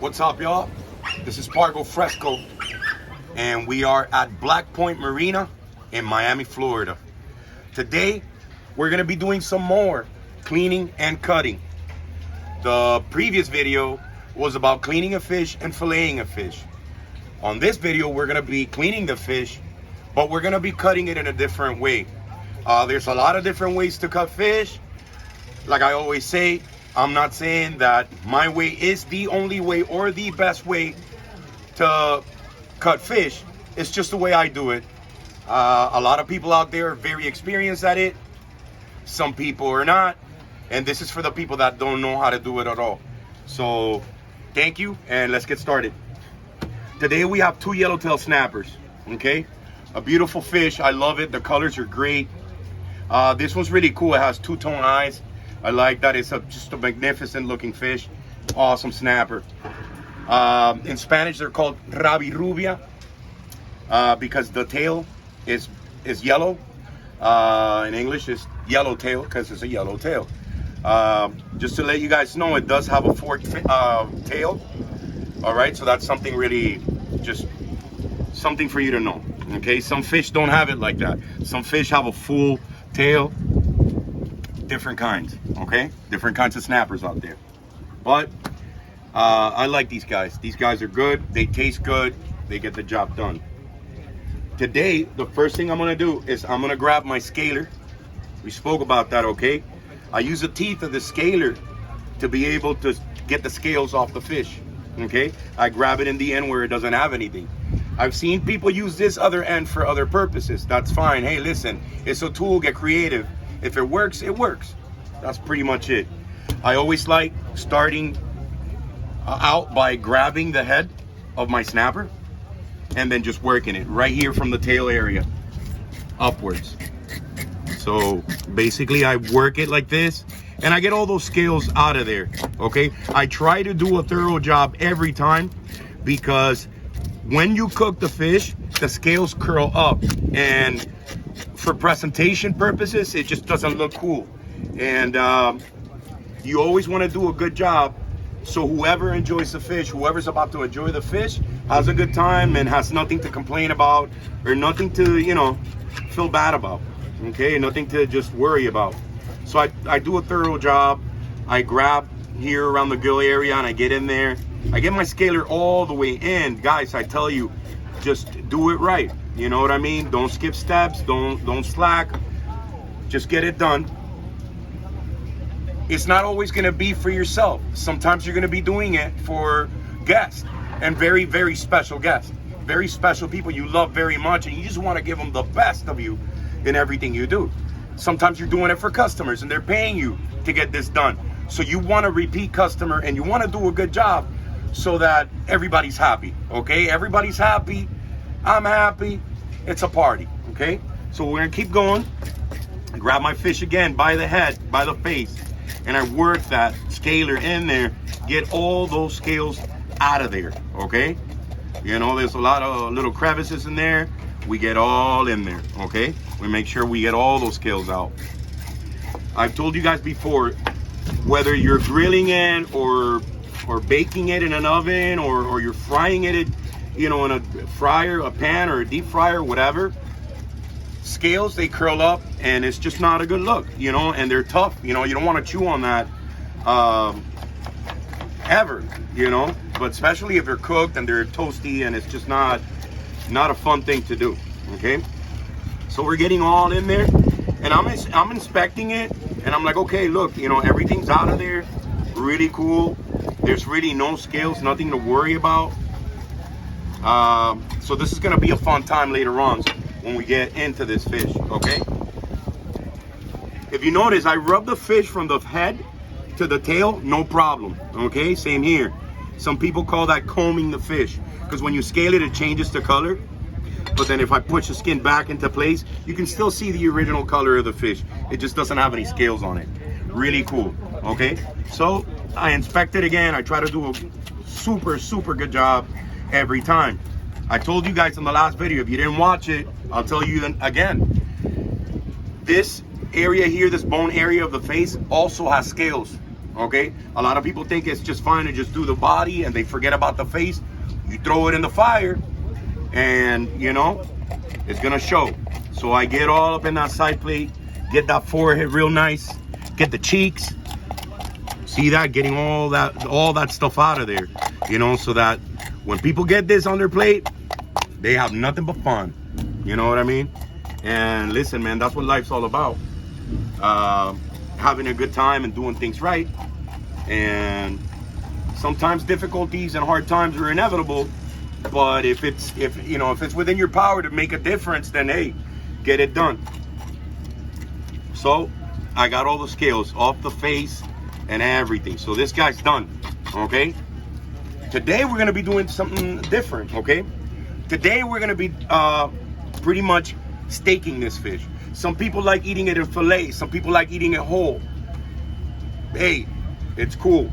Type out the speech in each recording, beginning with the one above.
What's up, y'all? This is Pargo Fresco, and we are at Black Point Marina in Miami, Florida. Today, we're gonna be doing some more cleaning and cutting. The previous video was about cleaning a fish and filleting a fish. On this video, we're gonna be cleaning the fish, but we're gonna be cutting it in a different way. There's a lot of different ways to cut fish. Like I always say, I'm not saying that my way is the only way or the best way to cut fish. It's just the way I do it. A lot of people out there are very experienced at it. Some people are not. And this is for the people that don't know how to do it at all. So thank you, and let's get started. Today we have two yellowtail snappers, okay? A beautiful fish, I love it. The colors are great. This one's really cool. It has two-tone eyes. I like that. It's just a magnificent looking fish. Awesome snapper. In Spanish, they're called rabirubia because the tail is yellow. In English, it's yellowtail because it's a yellow tail. Just to let you guys know, it does have a forked tail. All right, so that's something really, just something for you to know. Okay, some fish don't have it like that. Some fish have a full tail. Different kinds, okay? Different kinds of snappers out there. But I like these guys. These guys are good. They taste good. They get the job done. Today, the first thing I'm gonna do is I'm gonna grab my scaler. We spoke about that, okay? I use the teeth of the scaler to be able to get the scales off the fish, okay? I grab it in the end where it doesn't have anything. I've seen people use this other end for other purposes. That's fine. Hey, listen, it's a tool, get creative. If it works, it works. That's pretty much it. I always like starting out by grabbing the head of my snapper and then just working it right here from the tail area upwards. So basically I work it like this and I get all those scales out of there, okay? I try to do a thorough job every time because when you cook the fish, the scales curl up, and for presentation purposes, it just doesn't look cool. And you always want to do a good job so whoever enjoys the fish, whoever's about to enjoy the fish, has a good time and has nothing to complain about or nothing to, you know, feel bad about, okay? Nothing to just worry about. So I do a thorough job. I grab here around the gill area and I get in there. I get my scaler all the way in. Guys, I tell you, just do it right. You know what I mean? Don't skip steps, don't slack. Just get it done. It's not always gonna be for yourself. Sometimes you're gonna be doing it for guests, and very, very special guests. Very special people you love very much, and you just wanna give them the best of you in everything you do. Sometimes you're doing it for customers and they're paying you to get this done. So you want a repeat customer and you wanna do a good job so that everybody's happy, okay? Everybody's happy. I'm happy. It's a party, okay? So we're gonna keep going. I grab my fish again by the head, by the face, and I work that scaler in there, get all those scales out of there, okay? You know, there's a lot of little crevices in there. We get all in there, okay? We make sure we get all those scales out. I've told you guys before, whether you're grilling it or baking it in an oven or you're frying it, you know, in a fryer, a pan, or a deep fryer, whatever, scales, they curl up and it's just not a good look, you know, and they're tough. You know, you don't want to chew on that ever, you know, but especially if they're cooked and they're toasty, and it's just not a fun thing to do, okay? So we're getting all in there and I'm inspecting it and I'm like, okay, look, you know, everything's out of there, really cool. There's really no scales, nothing to worry about. So this is gonna be a fun time later on when we get into this fish, okay? If you notice, I rub the fish from the head to the tail, no problem, okay? Same here. Some people call that combing the fish, because when you scale it, it changes the color. But then if I push the skin back into place, you can still see the original color of the fish. It just doesn't have any scales on it. Really cool, okay? So I inspect it again. I try to do a super, super good job every time. I told you guys in the last video, if you didn't watch it, I'll tell you again. This area here, this bone area of the face also has scales. okay? A lot of people think it's just fine to just do the body and they forget about the face. You throw it in the fire and, you know, it's gonna show. So I get all up in that side plate, get that forehead real nice, get the cheeks. See that? Getting all that stuff out of there, you know, so that when people get this on their plate, they have nothing but fun. You know what I mean? And listen, man, that's what life's all about. Having a good time and doing things right. And sometimes difficulties and hard times are inevitable, but if it's within your power to make a difference, then hey, get it done. So I got all the scales off the face and everything. So this guy's done, okay? Today we're gonna be doing something different, okay? Today we're gonna be pretty much steaking this fish. Some people like eating it in fillet. Some people like eating it whole. Hey, it's cool.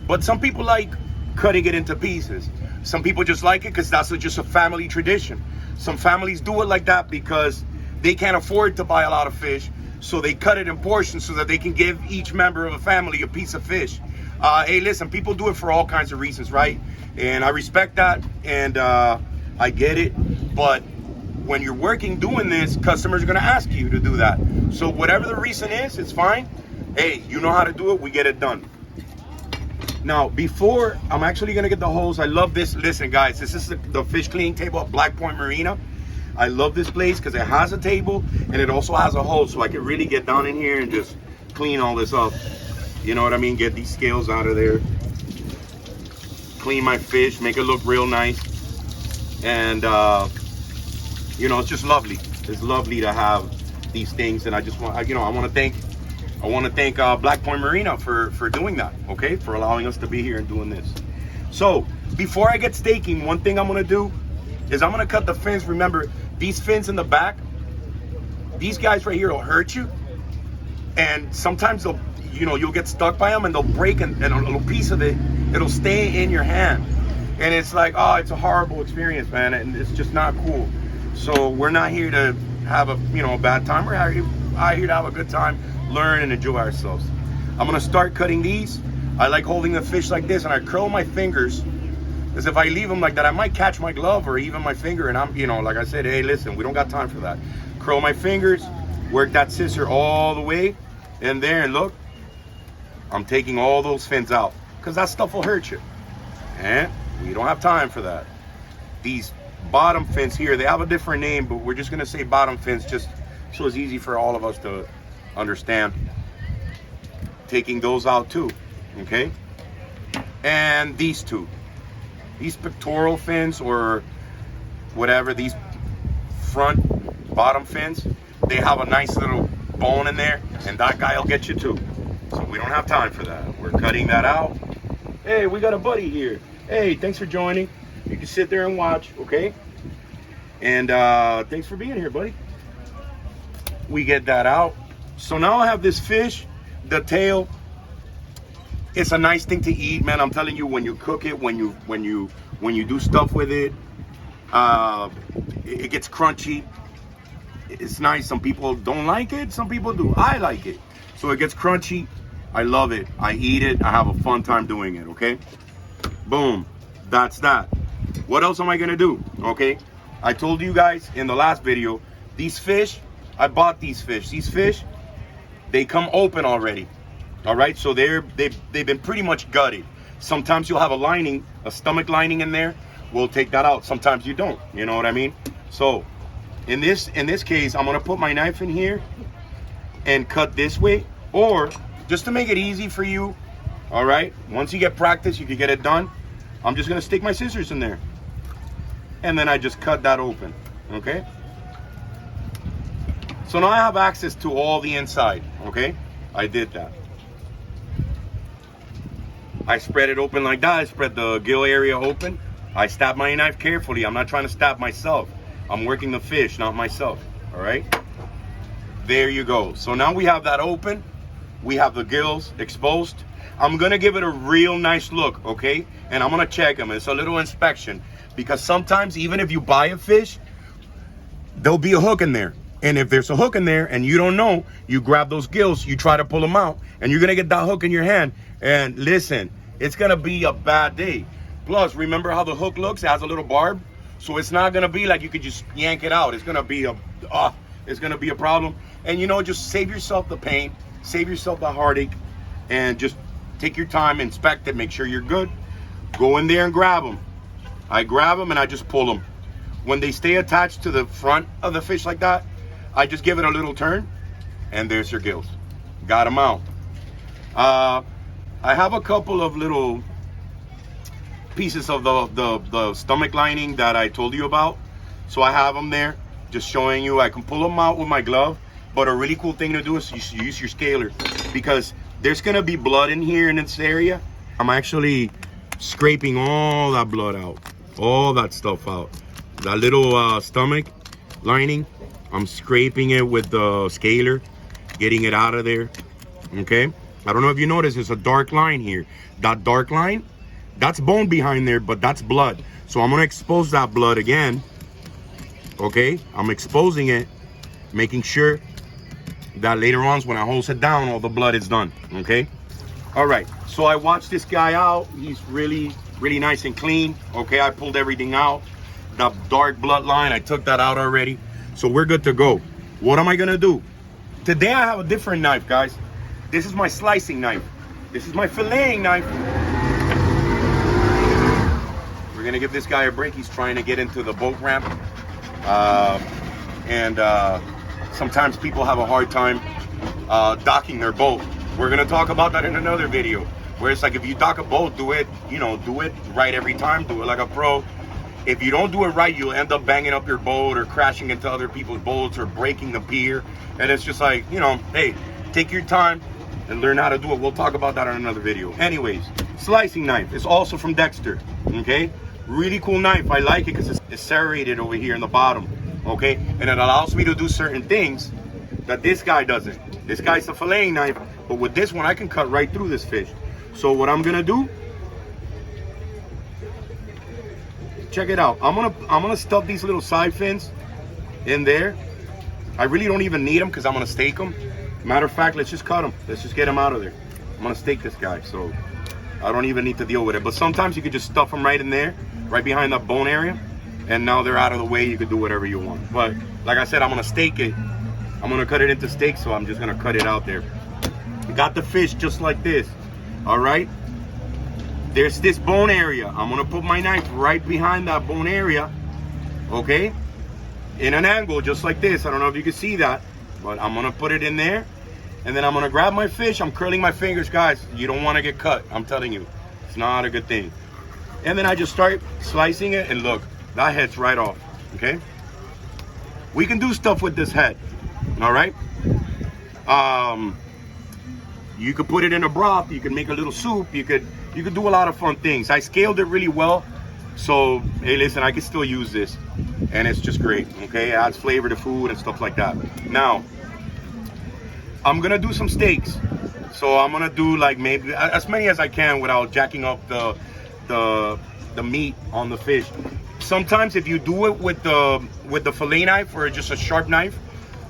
But some people like cutting it into pieces. Some people just like it because that's just a family tradition. Some families do it like that because they can't afford to buy a lot of fish. So they cut it in portions so that they can give each member of a family a piece of fish. Hey, listen, people do it for all kinds of reasons, right? And I respect that, and I get it. But when you're working doing this, customers are gonna ask you to do that. So whatever the reason is, it's fine. Hey, you know how to do it, we get it done. Now, before I'm actually gonna get the hose, I love this. Listen, guys, this is the fish cleaning table at Black Point Marina. I love this place because it has a table and it also has a hose, so I can really get down in here and just clean all this up. You know what I mean? Get these scales out of there. Clean my fish, make it look real nice. And, you know, it's just lovely. It's lovely to have these things. And I just want, I want to thank Black Point Marina for doing that, okay? For allowing us to be here and doing this. So, before I get staking, one thing I'm going to do is I'm going to cut the fins. Remember, these fins in the back, these guys right here will hurt you. And sometimes they'll, you'll get stuck by them and they'll break and a little piece of it, it'll stay in your hand. And it's like, oh, it's a horrible experience, man. And it's just not cool. So we're not here to have a bad time. We're here to have a good time, learn and enjoy ourselves. I'm gonna start cutting these. I like holding the fish like this and I curl my fingers, because if I leave them like that, I might catch my glove or even my finger. And I'm, like I said, hey, listen, we don't got time for that. Curl my fingers, work that scissor all the way in there, and look, I'm taking all those fins out because that stuff will hurt you. And we don't have time for that. These bottom fins here, they have a different name, but we're just gonna say bottom fins just so it's easy for all of us to understand. Taking those out too, okay? And these two. These pectoral fins or whatever, these front bottom fins, they have a nice little bone in there, and that guy will get you too. So we don't have time for that. We're cutting that out. Hey, we got a buddy here. Hey, thanks for joining. You can sit there and watch, okay? And thanks for being here, buddy. We get that out. So now I have this fish, the tail. It's a nice thing to eat, man. I'm telling you, when you cook it, when you do stuff with it, it gets crunchy. It's nice. Some people don't like it, some people do. I like it. So it gets crunchy. I love it. I eat it. I have a fun time doing it, okay? Boom. That's that. What else am I gonna do? Okay, I told you guys in the last video, these fish, I bought these fish. These fish, they come open already. All right, so they've been pretty much gutted. Sometimes you'll have a lining, a stomach lining in there. We'll take that out. Sometimes you don't. You know what I mean? So in this case, I'm gonna put my knife in here and cut this way, or just to make it easy for you. All right, once you get practice, you can get it done. I'm just gonna stick my scissors in there, and then I just cut that open, okay? So now I have access to all the inside, okay? I did that. I spread it open like that. I spread the gill area open. I stab my knife carefully. I'm not trying to stab myself. I'm working the fish, not myself, all right? There you go. So now we have that open. We have the gills exposed. I'm gonna give it a real nice look, okay? And I'm gonna check them. It's a little inspection, because sometimes even if you buy a fish, there'll be a hook in there And if there's a hook in there and you don't know, you grab those gills, you try to pull them out, and you're gonna get that hook in your hand. And listen, it's gonna be a bad day. Plus, remember how the hook looks? It has a little barb. So it's not gonna be like you could just yank it out. It's gonna be a problem. And you know, just save yourself the pain, save yourself the heartache, and just take your time, inspect it, make sure you're good. Go in there and grab them. I grab them and I just pull them. When they stay attached to the front of the fish like that, I just give it a little turn, and there's your gills. Got them out. I have a couple of little pieces of the stomach lining that I told you about. So I have them there, just showing you. I can pull them out with my glove, but a really cool thing to do is you use your scaler, because there's gonna be blood in here in this area. I'm actually scraping all that blood out, all that stuff out. That little stomach lining, I'm scraping it with the scaler, getting it out of there, okay? I don't know if you notice, there's a dark line here. That dark line, that's bone behind there, but that's blood. So I'm gonna expose that blood again, okay? I'm exposing it, making sure that later on when I hose it down, all the blood is done, okay? All right, so I watched this guy out. He's really nice and clean, okay? I pulled everything out. The dark blood line, I took that out already. So we're good to go. What am I gonna do? Today I have a different knife, guys. This is my slicing knife. This is my filleting knife. We're gonna give this guy a break. He's trying to get into the boat ramp. Sometimes people have a hard time docking their boat. We're gonna talk about that in another video, where it's like, if you dock a boat, do it right every time, do it like a pro. If you don't do it right, you'll end up banging up your boat or crashing into other people's boats or breaking the pier. And it's just like, hey, take your time and learn how to do it. We'll talk about that in another video. Anyways, slicing knife is also from Dexter, okay? Really cool knife. I like it because it's serrated over here in the bottom, okay? And it allows me to do certain things that this guy doesn't. This guy's a filleting knife, but with this one, I can cut right through this fish. So what I'm gonna do, check it out. I'm gonna stuff these little side fins in there. I really don't even need them because I'm gonna stake them. Matter of fact, let's just cut them. Let's just get them out of there. I'm gonna stake this guy, so I don't even need to deal with it. But sometimes you could just stuff them right in there, right behind that bone area, and now they're out of the way. You could do whatever you want. But like I said, I'm gonna stake it. I'm gonna cut it into steaks, so I'm just gonna cut it out there. Got the fish just like this, all right? There's this bone area. I'm gonna put my knife right behind that bone area, okay? In an angle, just like this. I don't know if you can see that, but I'm gonna put it in there, and then I'm gonna grab my fish. I'm curling my fingers, guys. You don't wanna get cut, I'm telling you. It's not a good thing. And then I just start slicing it, and look, that head's right off, okay? We can do stuff with this head, all right? You could put it in a broth, you could make a little soup, you could do a lot of fun things. I scaled it really well, so hey, listen, I can still use this, and it's just great, okay? It adds flavor to food and stuff like that. Now, I'm gonna do some steaks. So I'm gonna do like maybe as many as I can without jacking up the meat on the fish. Sometimes if you do it with the fillet knife or just a sharp knife,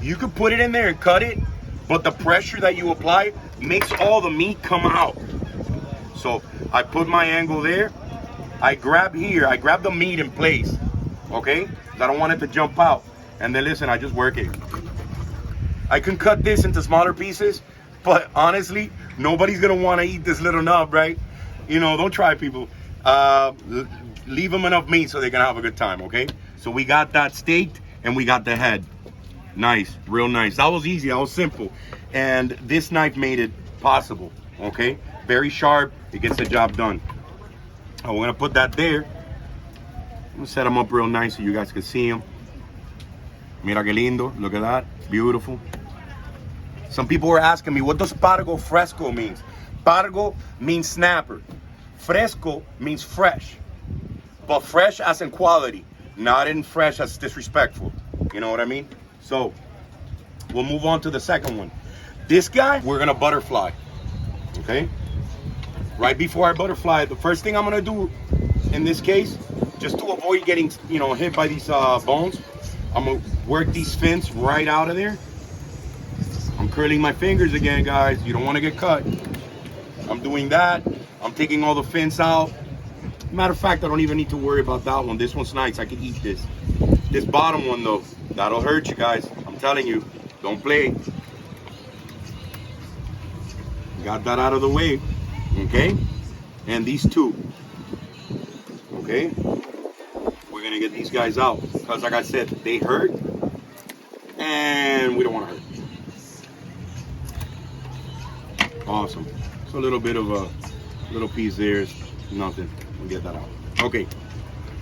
you could put it in there and cut it, but the pressure that you apply makes all the meat come out. So I put my angle there. I grab here. I grab the meat in place, okay? I don't want it to jump out. And then listen, I just work it. I can cut this into smaller pieces, but honestly, nobody's gonna want to eat this little nub, right? Don't try, people. Leave them enough meat so they can have a good time, okay? So we got that staked and we got the head. Nice, real nice. That was easy, that was simple. And this knife made it possible, okay? Very sharp, it gets the job done. I'm gonna put that there. I'm gonna set them up real nice so you guys can see them. Mira que lindo, look at that, beautiful. Some people were asking me, what does Pargo Fresco means? Pargo means snapper. Fresco means fresh. But fresh as in quality, not in fresh as disrespectful. You know what I mean? So, we'll move on to the second one. This guy, we're gonna butterfly, okay? Right before I butterfly, the first thing I'm gonna do in this case, just to avoid getting, hit by these bones, I'm gonna work these fins right out of there. I'm curling my fingers again, guys. You don't want to get cut. I'm doing that. I'm taking all the fins out. Matter of fact, I don't even need to worry about that one. This one's nice. I can eat this. This bottom one, though, that'll hurt you guys. I'm telling you, don't play. Got that out of the way, okay? And these two, okay? We're gonna get these guys out because, like I said, they hurt, and we don't want to hurt. Awesome. So a little bit of a little piece there is nothing. We'll get that out. Okay.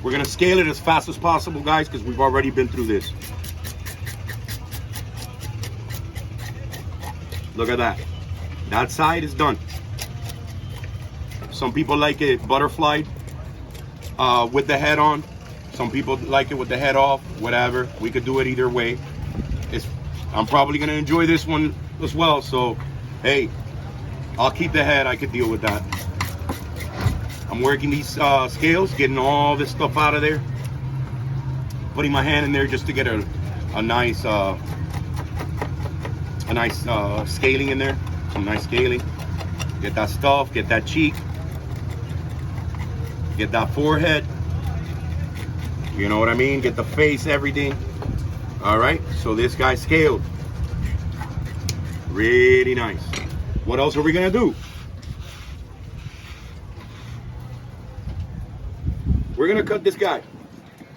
We're gonna scale it as fast as possible, guys, because we've already been through this. Look at that. That side is done. Some people like it butterflied with the head on. Some people like it with the head off. Whatever. We could do it either way. I'm probably gonna enjoy this one as well. So, hey, I'll keep the head. I could deal with that. I'm working these scales, getting all this stuff out of there. Putting my hand in there just to get a nice scaling in there. Some nice scaling. Get that stuff, get that cheek, get that forehead. You know what I mean? Get the face, everything. All right, so this guy's scaled. Really nice. What else are we gonna do? We're gonna cut this guy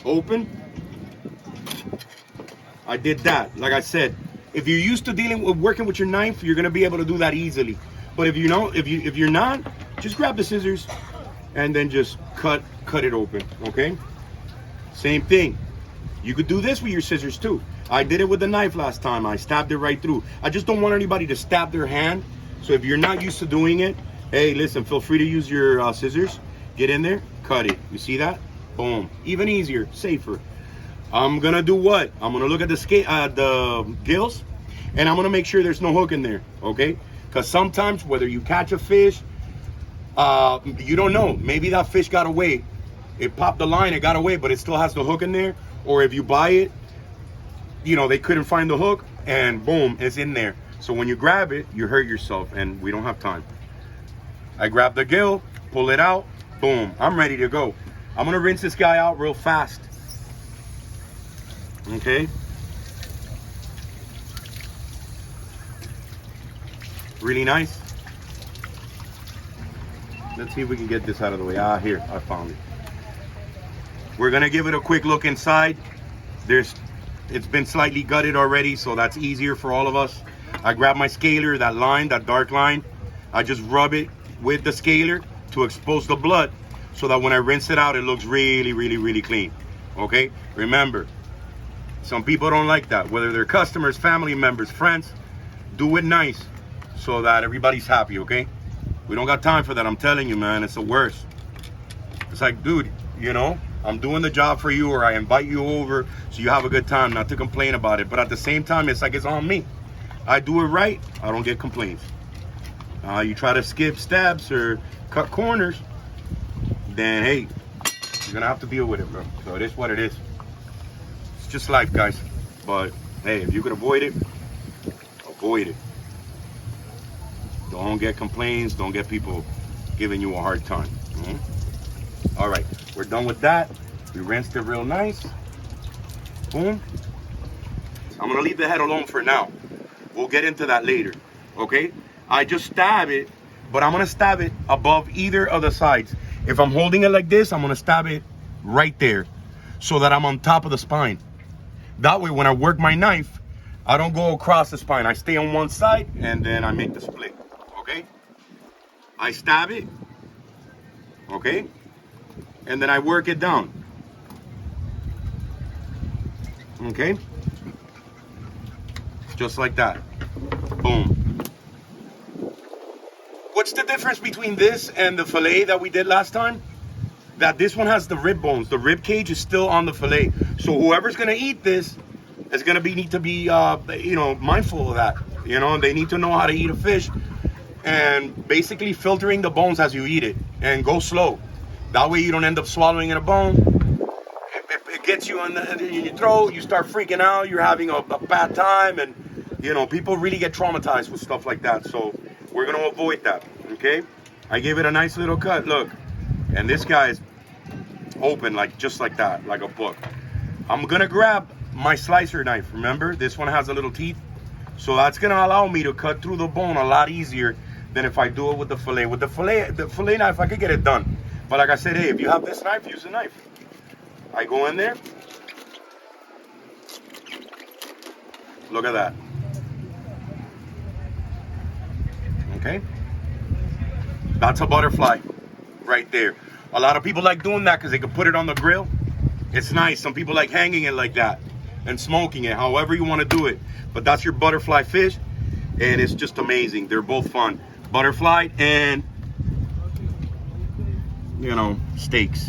open. I did that. Like I said, if you're used to dealing with working with your knife, you're gonna be able to do that easily. But if you're not, just grab the scissors and then just cut it open. Okay. Same thing. You could do this with your scissors too. I did it with the knife last time. I stabbed it right through. I just don't want anybody to stab their hand. So if you're not used to doing it, hey, listen, feel free to use your scissors. Get in there, cut it. You see that? Boom. Even easier, safer. I'm gonna do what? I'm gonna look at the gills, and I'm gonna make sure there's no hook in there. Okay? Because sometimes, whether you catch a fish, you don't know. Maybe that fish got away. It popped the line, it got away, but it still has the hook in there. Or if you buy it, you know, they couldn't find the hook, and boom, it's in there. So when you grab it, you hurt yourself, and we don't have time. I grab the gill, pull it out, boom, I'm ready to go. I'm gonna rinse this guy out real fast. Okay. Really nice. Let's see if we can get this out of the way. Here, I found it. We're gonna give it a quick look inside. It's been slightly gutted already, so that's easier for all of us. I grab my scaler, that line, that dark line. I just rub it with the scaler to expose the blood so that when I rinse it out, it looks really, really, really clean. Okay? Remember, some people don't like that. Whether they're customers, family members, friends, do it nice so that everybody's happy, okay? We don't got time for that. I'm telling you, man, it's the worst. It's like, dude, you know, I'm doing the job for you, or I invite you over so you have a good time, not to complain about it. But at the same time, it's like it's on me. I do it right, I don't get complaints. You try to skip steps or cut corners, then hey, you're gonna have to deal with it, bro. So it is what it is. It's just life, guys. But hey, if you could avoid it, avoid it. Don't get complaints, don't get people giving you a hard time. All right, we're done with that. We rinsed it real nice. Boom. I'm gonna leave the head alone for now. We'll get into that later, okay? I just stab it, but I'm gonna stab it above either of the sides. If I'm holding it like this, I'm gonna stab it right there so that I'm on top of the spine. That way, when I work my knife, I don't go across the spine. I stay on one side and then I make the split, okay? I stab it, okay? And then I work it down, okay? Just like that. Boom. What's the difference between this and the fillet that we did last time? That this one has the rib bones. The rib cage is still on the fillet. So whoever's gonna eat this is gonna need to be, you know, mindful of that. You know, they need to know how to eat a fish, and basically filtering the bones as you eat it, and go slow. That way you don't end up swallowing in a bone. It gets you in your throat, you start freaking out, you're having a bad time, and you know, people really get traumatized with stuff like that. So we're gonna avoid that, okay? I gave it a nice little cut, look. And this guy's open just like that, like a book. I'm gonna grab my slicer knife, remember? This one has a little teeth. So that's gonna allow me to cut through the bone a lot easier than if I do it with the fillet. With the fillet knife, I could get it done. But like I said, hey, if you have this knife, use the knife. I go in there. Look at that. Okay? That's a butterfly right there. A lot of people like doing that because they can put it on the grill. It's nice. Some people like hanging it like that and smoking it, however you want to do it. But that's your butterfly fish, and it's just amazing. They're both fun. Butterfly and, you know, steaks.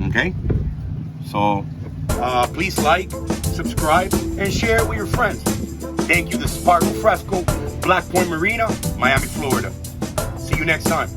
Okay? So, please like, subscribe, and share it with your friends. Thank you. This is Pargo Fresco, Black Point Marina, Miami, Florida. See you next time.